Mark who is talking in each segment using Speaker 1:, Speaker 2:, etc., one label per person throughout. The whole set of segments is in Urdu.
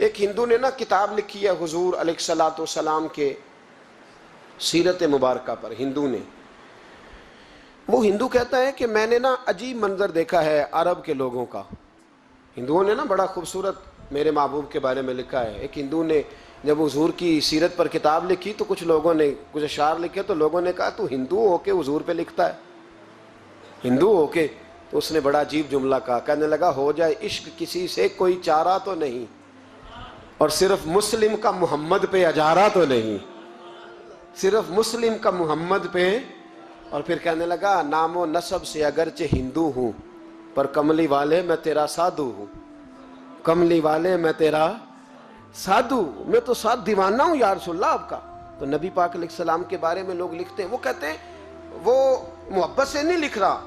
Speaker 1: ایک ہندو نے نا کتاب لکھی ہے حضور علیہ الصلوۃ والسلام کے سیرت مبارکہ پر، ہندو نے، وہ ہندو کہتا ہے کہ میں نے نا عجیب منظر دیکھا ہے عرب کے لوگوں کا۔ ہندوؤں نے نا بڑا خوبصورت میرے محبوب کے بارے میں لکھا ہے۔ ایک ہندو نے جب حضور کی سیرت پر کتاب لکھی تو کچھ لوگوں نے کچھ اشعار لکھے، تو لوگوں نے کہا تو ہندو ہو کے حضور پہ لکھتا ہے، ہندو ہو کے؟ تو اس نے بڑا عجیب جملہ کہا، کہنے لگا ہو جائے عشق کسی سے کوئی چارہ تو نہیں، اور صرف مسلم کا محمد پہ اجارہ تو نہیں، صرف مسلم کا محمد پہ۔ اور پھر کہنے لگا نام و نسب سے اگرچہ ہندو ہوں پر کملی والے میں تیرا سادھو ہوں، کملی والے میں تیرا سادھو، میں تو ساتھ دیوانہ ہوں یا رسول اللہ آپ کا۔ تو نبی پاک علیہ السلام کے بارے میں لوگ لکھتے ہیں، وہ کہتے ہیں وہ محبت سے نہیں لکھ رہا،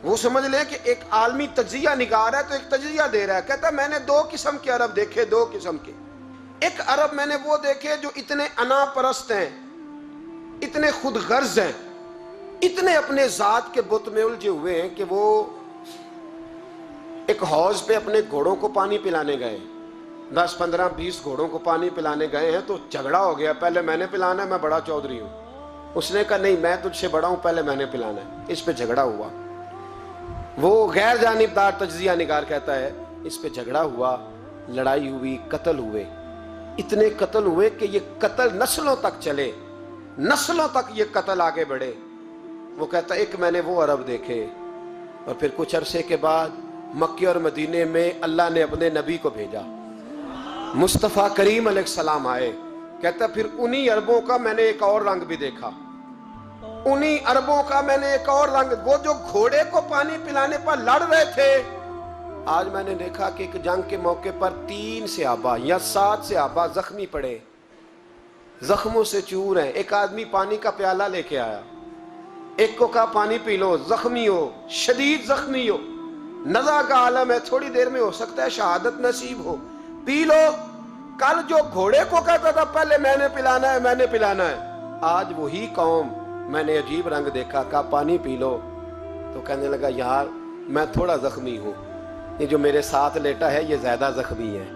Speaker 1: وہ سمجھ لیں کہ ایک عالمی تجزیہ نگار ہے تو ایک تجزیہ دے رہا ہے۔ کہتا ہے میں نے دو قسم کے عرب دیکھے، دو قسم کے۔ ایک عرب میں نے وہ دیکھے جو اتنے انا پرست ہیں، اتنے خود غرض ہیں، اتنے اپنے ذات کے بت میں الجھے ہوئے ہیں کہ وہ ایک حوض پہ اپنے گھوڑوں کو پانی پلانے گئے، 10 15 20 گھوڑوں کو پانی پلانے گئے ہیں، تو جھگڑا ہو گیا، پہلے میں نے پلانا ہے، میں بڑا چودھری ہوں۔ اس نے کہا نہیں میں تجھ سے بڑا ہوں، پہلے میں نے پلانا ہے۔ اس پہ جھگڑا ہوا، وہ غیر جانبدار تجزیہ نگار کہتا ہے اس پہ جھگڑا ہوا، لڑائی ہوئی، قتل ہوئے، اتنے قتل ہوئے کہ یہ قتل نسلوں تک چلے، نسلوں تک یہ قتل آگے بڑھے۔ وہ کہتا ہے ایک میں نے وہ عرب دیکھے، اور پھر کچھ عرصے کے بعد مکے اور مدینے میں اللہ نے اپنے نبی کو بھیجا، مصطفیٰ کریم علیہ السلام آئے۔ کہتا پھر انہی عربوں کا میں نے ایک اور رنگ بھی دیکھا، انہی عربوں کا میں نے ایک اور رنگ، وہ جو گھوڑے کو پانی پلانے پر لڑ رہے تھے، آج میں نے دیکھا کہ ایک جنگ کے موقع پر 3 صحابہ یا 7 صحابہ زخمی پڑے، زخموں سے چور ہیں۔ ایک آدمی پانی کا پیالہ لے کے آیا، ایک کو کہا پانی پی لو، زخمی ہو، شدید زخمی ہو، نزع کا عالم ہے، تھوڑی دیر میں ہو سکتا ہے شہادت نصیب ہو، پی لو۔ کل جو گھوڑے کو کہتا تھا پہلے میں نے پلانا ہے، میں نے پلانا ہے، آج وہی قوم میں نے عجیب رنگ دیکھا، کہا پانی پی لو۔ تو کہنے لگا یار میں تھوڑا زخمی ہوں، یہ جو میرے ساتھ لیٹا ہے یہ زیادہ زخمی ہے،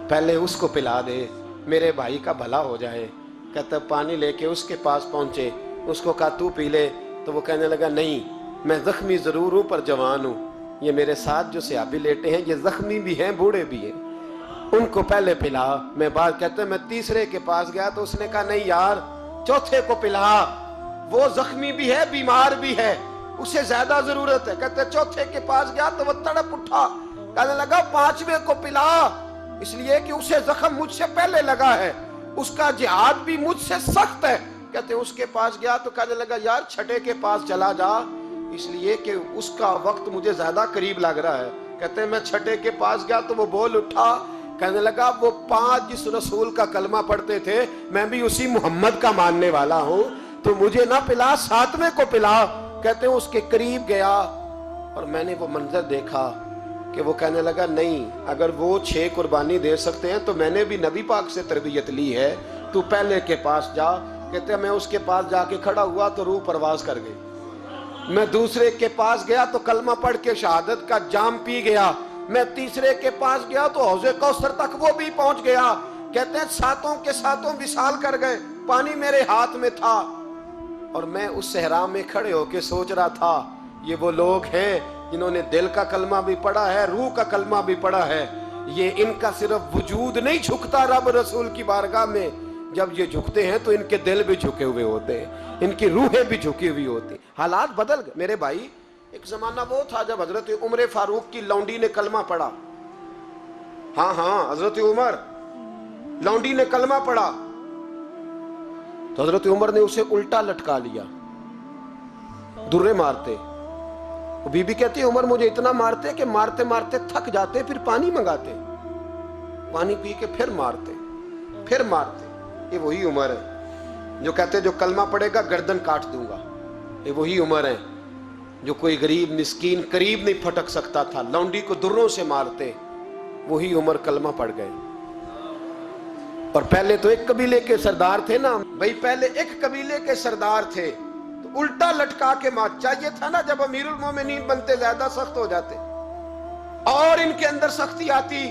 Speaker 1: پہلے اس کو پلا دے، میرے بھائی کا بھلا ہو جائے۔ کہتا پانی لے کے اس کے پاس پہنچے، اس کو کہا تو پی لے، تو وہ کہنے لگا نہیں میں زخمی ضرور ہوں پر جوان ہوں، یہ میرے ساتھ جو صحابی لیٹے ہیں یہ زخمی بھی ہیں بوڑھے بھی ہیں، ان کو پہلے پلا۔ میں بات کہتا ہے میں تیسرے کے پاس گیا تو اس نے کہا نہیں یار چوتھے کو پلا، وہ زخمی بھی ہے بیمار بھی ہے، اسے زیادہ ضرورت ہے۔ کہتے چوتھے کے پاس گیا تو وہ تڑپ اٹھا، کہنے لگا 5ویں کو پلا، اس لیے کہ اسے زخم مجھ سے پہلے لگا ہے، اس کا جہاد بھی مجھ سے سخت ہے۔ کہتے اس کے پاس گیا تو کہنے لگا یار 6 کے پاس چلا جا، اس لیے کہ اس کا وقت مجھے زیادہ قریب لگ رہا ہے۔ کہتے ہیں میں 6 کے پاس گیا تو وہ بول اٹھا، کہنے لگا وہ 5 جس رسول کا کلمہ پڑھتے تھے میں بھی اسی محمد کا ماننے والا ہوں، تو مجھے نہ پلا 7ویں کو پلا۔ کہتے ہیں اس کے قریب گیا اور میں نے وہ منظر دیکھا کہ وہ کہنے لگا نہیں اگر وہ 6 قربانی دے سکتے ہیں تو میں نے بھی نبی پاک سے تربیت لی ہے، تو پہلے کے پاس جا۔ کہتے ہیں میں اس کے پاس جا کے کھڑا ہوا تو روح پرواز کر گئی، میں دوسرے کے پاس گیا تو کلمہ پڑھ کے شہادت کا جام پی گیا، میں تیسرے کے پاس گیا تو حوض کوثر تک وہ بھی پہنچ گیا۔ کہتے ہیں 7 کے 7 وصال کر گئے، پانی میرے ہاتھ میں تھا، اور میں اس صحرا میں کھڑے ہو کے سوچ رہا تھا یہ وہ لوگ ہیں جنہوں نے دل کا کلمہ بھی پڑھا ہے، روح کا کلمہ بھی پڑھا ہے، یہ ان کا صرف وجود نہیں جھکتا رب رسول کی بارگاہ میں، جب یہ جھکتے ہیں تو ان کے دل بھی جھکے ہوئے ہوتے ہیں، ان کی روحیں بھی جھکی ہوئی ہوتی۔ حالات بدل گئے میرے بھائی۔ ایک زمانہ وہ تھا جب حضرت عمر فاروق کی لونڈی نے کلمہ پڑھا، ہاں حضرت عمر لونڈی نے کلمہ پڑھا تو حضرت عمر نے اسے الٹا لٹکا لیا، درے مارتے۔ بی بی کہتی ہے عمر مجھے اتنا مارتے کہ مارتے مارتے تھک جاتے، پھر پانی منگاتے، پانی پی کے پھر مارتے پھر مارتے۔ یہ وہی عمر ہے جو کہتے جو کلمہ پڑھے گا گردن کاٹ دوں گا، یہ وہی عمر ہے جو کوئی غریب مسکین قریب نہیں پھٹک سکتا تھا، لونڈی کو دروں سے مارتے، وہی عمر کلمہ پڑھ گئے۔ اور پہلے تو ایک قبیلے کے سردار تھے نا بھائی، پہلے ایک قبیلے کے سردار تھے تو الٹا لٹکا کے مار، چاہیے تھا نا جب امیر المومنین بنتے زیادہ سخت ہو جاتے، اور ان کے اندر سختی آتی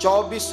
Speaker 1: 24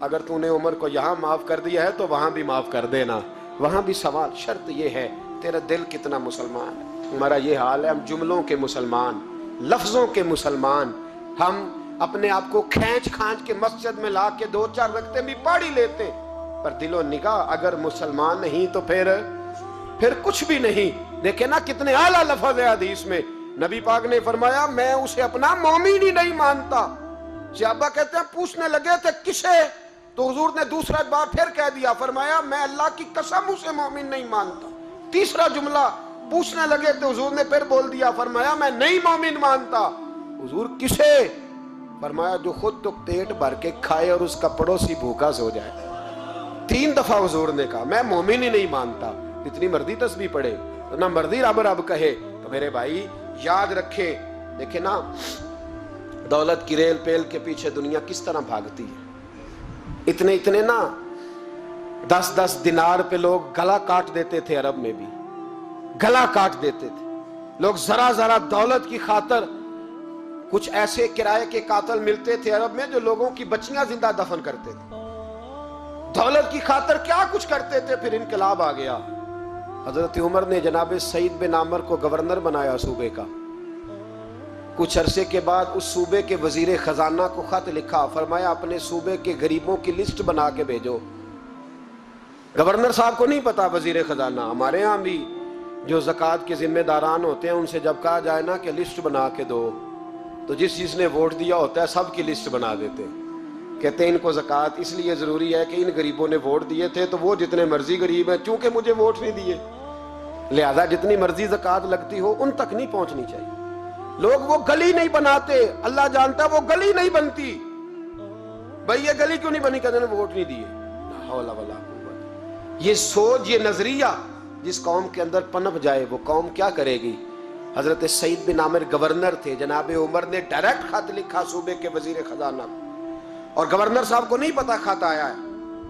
Speaker 1: اگر تو نے عمر کو یہاں معاف کر دیا ہے تو وہاں بھی معاف کر دینا. وہاں بھی سوال شرط یہ ہے تیرا دل کتنا مسلمان ہے. ہمارا یہ حال ہے, ہم جملوں کے مسلمان, لفظوں کے مسلمان, ہم اپنے آپ کو کھینچ کھانچ کے مسجد میں لا کے 2-4 رکعتیں بھی پڑھ ہی لیتے, پر دل و نگاہ اگر مسلمان نہیں تو پھر کچھ بھی نہیں. دیکھیں نا کتنے اعلیٰ لفظ ہے حدیث میں. نبی پاک نے فرمایا میں اسے اپنا مومن ہی نہیں مانتا. صحابہ کہتے ہیں پوچھنے لگے تھے کسے, تو حضور نے دوسرا بار پھر کہہ دیا, فرمایا میں اللہ کی قسم اسے مومن نہیں مانتا. تیسرا جملہ پوچھنے لگے تو حضور نے پھر بول دیا, فرمایا میں نہیں مومن مانتا. حضور کسے؟ فرمایا جو خود تو پیٹ بھر کے کھائے اور اس کا پڑوسی بھوکا سو جائے. 3 دفعہ حضور نے کہا میں مومن ہی نہیں مانتا. جتنی مرضی تسبیح پڑھے, نہ مرضی رب رب کہے. تو میرے بھائی یاد رکھے, دیکھیں نا دولت کی ریل پیل کے پیچھے دنیا کس طرح بھاگتی ہے. اتنے نا 10 دینار پہ لوگ گلا کاٹ دیتے تھے. عرب میں بھی گلا کاٹ دیتے تھے لوگ. ذرا دولت کی خاطر کچھ ایسے کرائے کے قاتل ملتے تھے عرب میں جو لوگوں کی بچیاں زندہ دفن کرتے تھے. دولت کی خاطر کیا کچھ کرتے تھے. پھر انقلاب آ گیا. حضرت عمر نے جناب سعید بن عامر کو گورنر بنایا صوبے کا. کچھ عرصے کے بعد اس صوبے کے وزیر خزانہ کو خط لکھا, فرمایا اپنے صوبے کے غریبوں کی لسٹ بنا کے بھیجو. گورنر صاحب کو نہیں پتا وزیر خزانہ. ہمارے ہاں بھی جو زکوٰۃ کے ذمہ داران ہوتے ہیں ان سے جب کہا جائے نا کہ لسٹ بنا کے دو, تو جس نے ووٹ دیا ہوتا ہے سب کی لسٹ بنا دیتے. کہتے ہیں ان کو زکوٰۃ اس لیے ضروری ہے کہ ان غریبوں نے ووٹ دیے تھے تو وہ جتنے مرضی غریب ہیں, چونکہ مجھے ووٹ نہیں دیے لہذا جتنی مرضی زکوٰۃ لگتی ہو ان تک نہیں پہنچنی چاہیے. لوگ وہ گلی نہیں بناتے, اللہ جانتا وہ گلی نہیں بنتی. بھئی یہ گلی کیوں نہیں بنی, کہتے ہیں ووٹ نہیں دیے. لا حول ولا قوت. یہ سوچ, یہ نظریہ جس قوم کے اندر پنپ جائے وہ قوم کیا کرے گی. حضرت سعید بن عامر گورنر تھے. جناب عمر نے ڈائریکٹ خط لکھا صوبے کے وزیر خزانہ کو, اور گورنر صاحب کو نہیں پتا خط آیا ہے,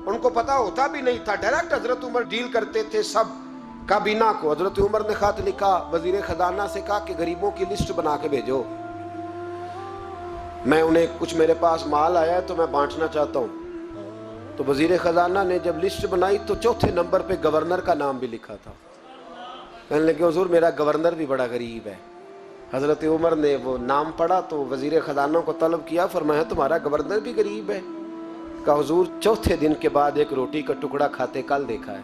Speaker 1: ان کو پتا ہوتا بھی نہیں تھا. ڈائریکٹ حضرت عمر ڈیل کرتے تھے سب کابینہ کو. حضرت عمر نے خط لکھا, وزیر خزانہ سے کہا کہ غریبوں کی لسٹ بنا کے بھیجو, میں انہیں کچھ میرے پاس مال آیا ہے تو میں بانٹنا چاہتا ہوں. تو وزیر خزانہ نے جب لسٹ بنائی تو 4تھے نمبر پہ گورنر کا نام بھی لکھا تھا. کہنے لگے حضور میرا گورنر بھی بڑا غریب ہے. حضرت عمر نے وہ نام پڑھا تو وزیر خزانہ کو طلب کیا, فرمایا تمہارا گورنر بھی غریب ہے. کہا حضور 4تھے دن کے بعد ایک روٹی کا ٹکڑا کھاتے کل دیکھا ہے,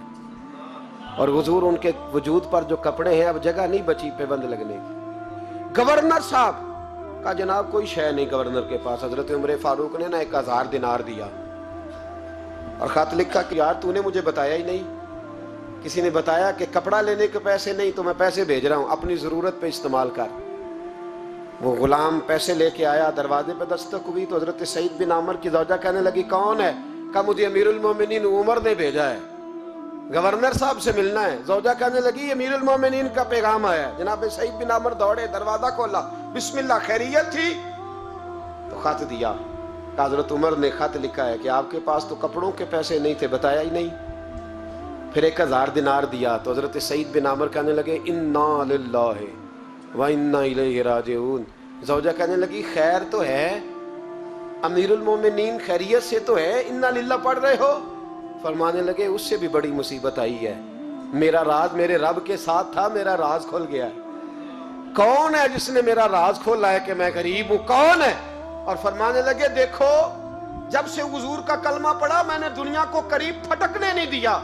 Speaker 1: اور حضور ان کے وجود پر جو کپڑے ہیں اب جگہ نہیں بچی پیبند لگنے کی. گورنر صاحب کا جناب کوئی شے نہیں گورنر کے پاس. حضرت عمر فاروق نے نا 1000 دینار دیا اور خط لکھا کہ یار تو نے مجھے بتایا ہی نہیں. کسی نے بتایا کہ کپڑا لینے کے پیسے نہیں تو میں پیسے بھیج رہا ہوں, اپنی ضرورت پہ استعمال کر. وہ غلام پیسے لے کے آیا, دروازے پہ دستک ہوئی تو حضرت سعید بن عامر کی زوجہ کہنے لگی کون ہے. کہا مجھے امیر المومنین عمر نے بھیجا ہے, گورنر صاحب سے ملنا ہے. زوجہ کہنے لگی امیر المومنین کا پیغام آیا ہے. جناب سعید بن عامر دوڑے, دروازہ کھولا, بسم اللہ, خیریت تھی؟ تو خط دیا. حضرت عمر نے خط لکھا ہے کہ آپ کے پاس تو کپڑوں کے پیسے نہیں تھے, بتایا ہی نہیں. پھر 1000 دینار دیا. تو حضرت سعید بن عامر کہنے لگے انا للہ وانا الیہ راجعون. زوجہ کہنے لگی خیر تو ہے, امیر المومنین خیریت سے تو ہے, انا للہ پڑھ رہے ہو. فرمانے لگے اس سے بھی بڑی مصیبت آئی ہے, میرا راز میرے رب کے ساتھ تھا, میرا راز کھل گیا ہے. کون ہے جس نے میرا راز کھولا ہے کہ میں غریب ہوں, کون ہے؟ اور فرمانے لگے دیکھو جب سے حضور کا کلمہ پڑھا میں نے دنیا کو قریب پھٹکنے نہیں دیا,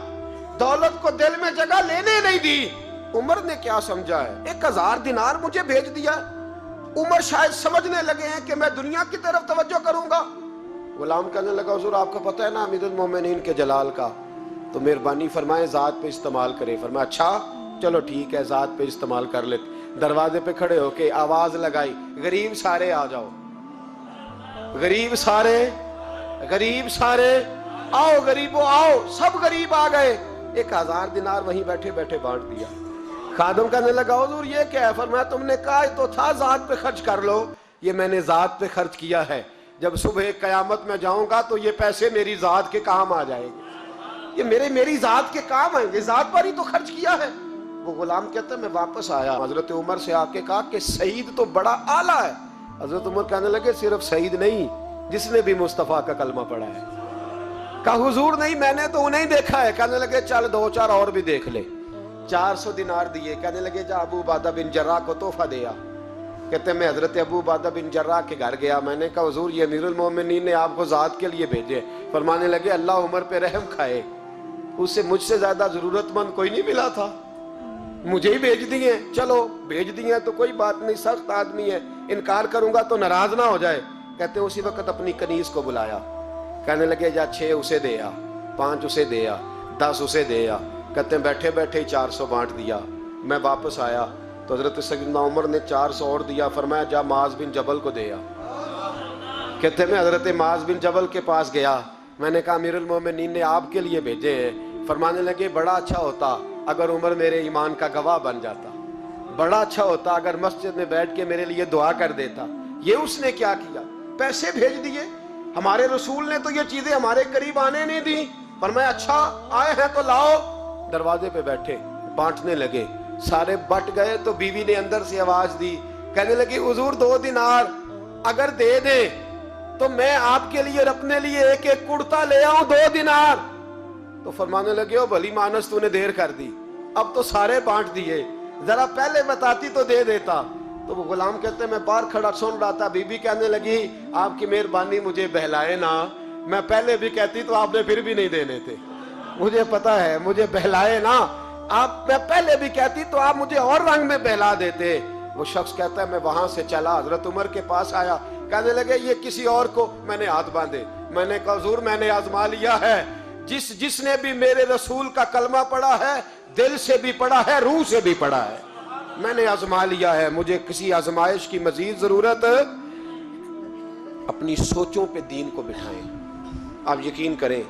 Speaker 1: دولت کو دل میں جگہ لینے نہیں دی. عمر نے کیا سمجھا ہے, 1000 دینار مجھے بھیج دیا. عمر شاید سمجھنے لگے ہیں کہ میں دنیا کی طرف توجہ کروں گا. غلام کہنے لگا حضور آپ کو پتہ ہے نا امیر المومنین کے جلال کا, تو مہربانی فرمائیں ذات پہ استعمال کرے. فرمایا اچھا چلو ٹھیک ہے ذات پہ استعمال کر لیتے. دروازے پہ کھڑے ہو کے آواز لگائی, غریب سارے آ جاؤ, غریب سارے, غریب سارے آؤ, غریبوں آؤ. سب غریب آ گئے. 1000 دینار وہیں بیٹھے بیٹھے بانٹ دیا. خادم کہنے لگا حضور یہ کیا ہے؟ فرمایا تم نے کہا تو تھا ذات پہ خرچ کر لو, یہ میں نے ذات پہ خرچ کیا ہے. جب صبح قیامت میں جاؤں گا تو یہ پیسے میری ذات کے کام آ جائیں گے, یہ میری ذات کے کام آئیں گے, ذات پر ہی تو خرچ کیا ہے. وہ غلام کہتا ہے میں واپس آیا, حضرت عمر سے آ کے کہا کہ سعید تو بڑا اعلیٰ ہے. حضرت عمر کہنے لگے صرف سعید نہیں, جس نے بھی مصطفیٰ کا کلمہ پڑھا ہے. کہا حضور نہیں میں نے تو انہیں دیکھا ہے. کہنے لگے چل 2-4 اور بھی دیکھ لے. 400 دینار دیے. کہنے لگے جا ابو عبادہ بن جراح کو تحفہ دیا. کہتے ہیں میں حضرت ابو عبادہ بن جراح کے گھر گیا. میں نے کہا حضور یہ امیر المومنین نے آپ کو ذات کے لیے بھیجے. فرمانے لگے اللہ عمر پہ رحم کھائے, اسے مجھ سے زیادہ ضرورت مند کوئی نہیں ملا تھا, مجھے ہی بھیج دیے. چلو بھیج دیے تو کوئی بات نہیں, سخت آدمی ہے, انکار کروں گا تو ناراض نہ ہو جائے. کہتے ہیں اسی وقت اپنی کنیز کو بلایا. کہنے لگے جا 6 اسے دے آ, 5 اسے دے آ, 10 اسے دے آ. کہتے ہیں بیٹھے بیٹھے ہی 400 بانٹ دیا. میں واپس آیا تو حضرت سیدنا عمر نے 400 اور دیا. فرمایا جا معاذ بن جبل کو دے آ. کہتے ہیں میں حضرت معاذ بن جبل کے پاس گیا. میں نے کہا امیر المومنین نے آپ کے لیے بھیجے ہیں. فرمانے لگے بڑا اچھا ہوتا اگر عمر میرے ایمان کا گواہ بن جاتا, بڑا اچھا ہوتا اگر مسجد میں بیٹھ کے میرے لیے دعا کر دیتا. یہ اس نے کیا کیا, پیسے بھیج دیے. ہمارے رسول نے تو یہ چیزیں ہمارے قریب آنے نہیں دی. فرمایا اچھا آئے ہیں تو لاؤ. دروازے پہ بیٹھے بانٹنے لگے. سارے بٹ گئے تو بیوی نے اندر سے آواز دی. کہنے لگی حضور 2 دینار اگر دے دیں تو میں آپ کے لیے اپنے لیے ایک ایک کرتا لے آؤں. 2 دینار. تو فرمانے لگے او بھلی مانس تو نے دیر کر دی, اب تو سارے بانٹ دیے, ذرا پہلے بتاتی تو دے دیتا. تو وہ غلام کہتے ہیں میں باہر کھڑا سن رہا تھا. بی بی کہنے لگی آپ کی مہربانی مجھے بہلائے نا, میں پہلے بھی کہتی تو آپ نے پھر بھی نہیں دینے تھے. مجھے پتا ہے مجھے بہلائے نا, آپ میں پہلے بھی کہتی تو آپ مجھے اور رنگ میں بہلا دیتے. وہ شخص کہتا ہے میں وہاں سے چلا حضرت عمر کے پاس آیا. کہنے لگے یہ کسی اور کو. میں نے ہاتھ باندھے. میں نے کہا حضور میں نے آزما لیا ہے, جس نے بھی میرے رسول کا کلمہ پڑھا ہے دل سے بھی پڑھا ہے روح سے بھی پڑھا ہے, میں نے آزما لیا ہے, مجھے کسی آزمائش کی مزید ضرورت. اپنی سوچوں پہ دین کو بٹھائیں. آپ یقین کریں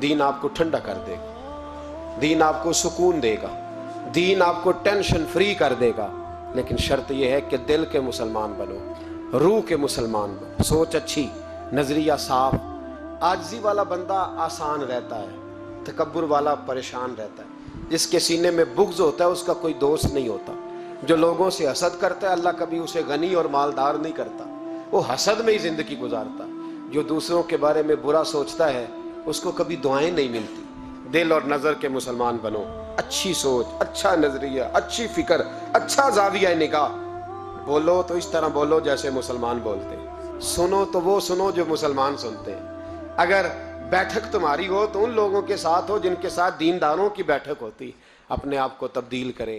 Speaker 1: دین آپ کو ٹھنڈا کر دے گا, دین آپ کو سکون دے گا, دین آپ کو ٹینشن فری کر دے گا. لیکن شرط یہ ہے کہ دل کے مسلمان بنو, روح کے مسلمان بنو, سوچ اچھی, نظریہ صاف. عاجزی والا بندہ آسان رہتا ہے, تکبر والا پریشان رہتا ہے. جس کے سینے میں بغض ہوتا ہے اس کا کوئی دوست نہیں ہوتا. جو لوگوں سے حسد کرتا ہے اللہ کبھی اسے غنی اور مالدار نہیں کرتا, وہ حسد میں ہی زندگی گزارتا. جو دوسروں کے بارے میں برا سوچتا ہے اس کو کبھی دعائیں نہیں ملتی. دل اور نظر کے مسلمان بنو, اچھی سوچ, اچھا نظریہ, اچھی فکر, اچھا زاویہ نگاہ. بولو تو اس طرح بولو جیسے مسلمان بولتے ہیں, سنو تو وہ سنو جو مسلمان سنتے ہیں. اگر بیٹھک تمہاری ہو تو ان لوگوں کے ساتھ ہو جن کے ساتھ دینداروں کی بیٹھک ہوتی. اپنے آپ کو تبدیل کریں.